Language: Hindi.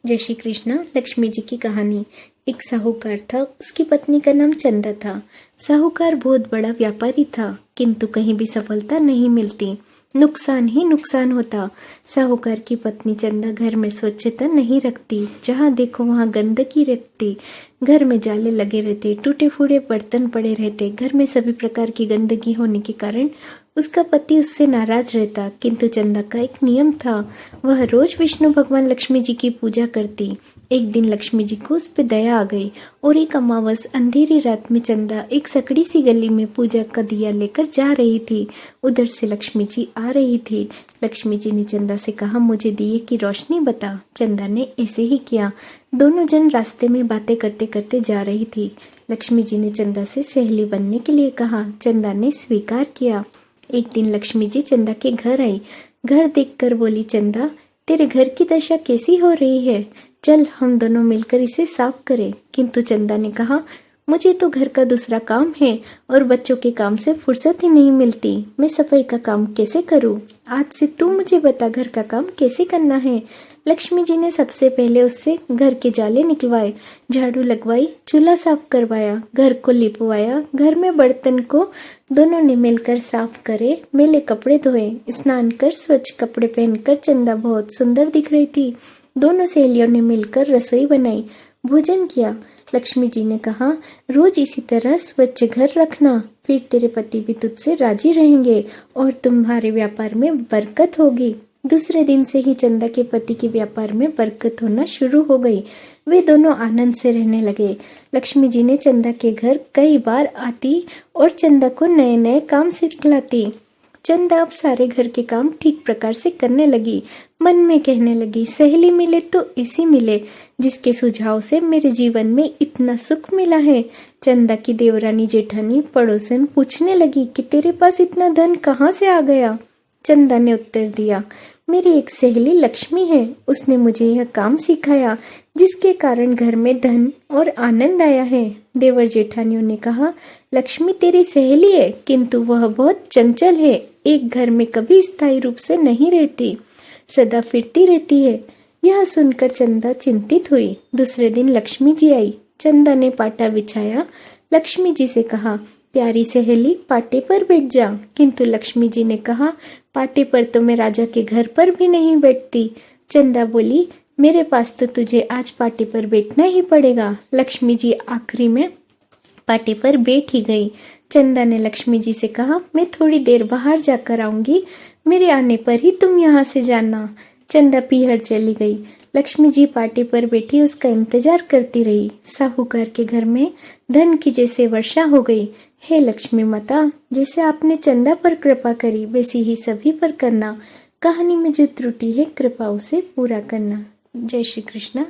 जय श्री कृष्णा। लक्ष्मी जी की कहानी। एक साहूकार था, उसकी पत्नी का नाम चंदा था। साहूकार बहुत बड़ा व्यापारी था, किंतु कहीं भी सफलता नहीं मिलती, नुकसान ही नुकसान होता। साहूकार की पत्नी चंदा घर में स्वच्छता नहीं रखती, जहाँ देखो वहाँ गंदगी रखती। घर में जाले लगे रहते, टूटे फूटे बर्तन पड़े रहते। घर में सभी प्रकार की गंदगी होने के कारण उसका पति उससे नाराज रहता। किंतु चंदा का एक नियम था, वह रोज विष्णु भगवान लक्ष्मी जी की पूजा करती। एक दिन लक्ष्मी जी को उस पर दया आ गई और एक अमावस अंधेरी रात में चंदा एक सकड़ी सी गली में पूजा का दिया लेकर जा रही थी। उधर से लक्ष्मी जी आ रही थी। लक्ष्मी जी ने चंदा से कहा, मुझे दिए की रोशनी बता। चंदा ने ऐसे ही किया। दोनों जन रास्ते में बातें करते करते जा रही थी। लक्ष्मी जी ने चंदा से सहेली बनने के लिए कहा। चंदा ने स्वीकार किया। एक दिन लक्ष्मी जी चंदा के घर आई। घर देखकर बोली, चंदा तेरे घर की दशा कैसी हो रही है, चल हम दोनों मिलकर इसे साफ करें। किंतु चंदा ने कहा, मुझे तो घर का दूसरा काम है और बच्चों के काम से फुर्सत ही नहीं मिलती, मैं सफाई का काम कैसे करूं? आज से तू मुझे बता, घर का काम कैसे करना है। लक्ष्मी जी ने सबसे पहले उससे घर के जाले निकलवाए, झाड़ू लगवाई, चूल्हा साफ करवाया, घर को लिपवाया, घर में बर्तन को दोनों ने मिलकर साफ करे, मैले कपड़े धोए, स्नान कर स्वच्छ कपड़े पहनकर चंदा बहुत सुंदर दिख रही थी। दोनों सहेलियों ने मिलकर रसोई बनाई, भोजन किया। लक्ष्मी जी ने कहा, रोज इसी तरह स्वच्छ घर रखना, फिर तेरे पति भी तुझसे राजी रहेंगे और तुम्हारे व्यापार में बरकत होगी। दूसरे दिन से ही चंदा के पति के व्यापार में बरकत होना शुरू हो गई। वे दोनों आनंद से रहने लगे। लक्ष्मी जी ने चंदा के घर कई बार आती और चंदा को नए नए काम सिखलाती। चंदा अब सारे घर के काम ठीक प्रकार से करने लगी। मन में कहने लगी, सहेली मिले तो ऐसी मिले जिसके सुझाव से मेरे जीवन में इतना सुख मिला है। चंदा की देवरानी जेठानी पड़ोसन पूछने लगी कि तेरे पास इतना धन कहाँ से आ गया। चंदा ने उत्तर दिया, मेरी एक सहेली लक्ष्मी है, उसने मुझे यह काम सिखाया जिसके कारण घर में धन और आनंद आया है। देवर जेठानियों ने कहा, लक्ष्मी तेरी सहेली है, किंतु वह बहुत चंचल है, एक घर में कभी स्थायी रूप से नहीं रहती, सदा फिरती रहती है। यह सुनकर चंदा चिंतित हुई। दूसरे दिन लक्ष्मी जी आई। चंदा ने पाटा बिछाया। लक्ष्मी जी से कहा, प्यारी सहेली पाटे पर बैठ जा। किंतु लक्ष्मी जी ने कहा, पाटे पर तो मैं राजा के घर पर भी नहीं बैठती। चंदा बोली, मेरे पास तो तुझे आज पाटे पर बैठना ही पड़ेगा। लक्ष्मी जी आखिरी में पाटे पर बैठ ही गई। चंदा ने लक्ष्मी जी से कहा, मैं थोड़ी देर बाहर जाकर आऊंगी, मेरे आने पर ही तुम यहाँ से जाना। चंदा पीहर चली गई। लक्ष्मी जी पाटे पर बैठी उसका इंतजार करती रही। साहूकार के घर में धन की जैसे वर्षा हो गई। हे लक्ष्मी माता, जैसे आपने चंदा पर कृपा करी वैसी ही सभी पर करना। कहानी में जो त्रुटि है कृपा उसे पूरा करना। जय श्री कृष्णा।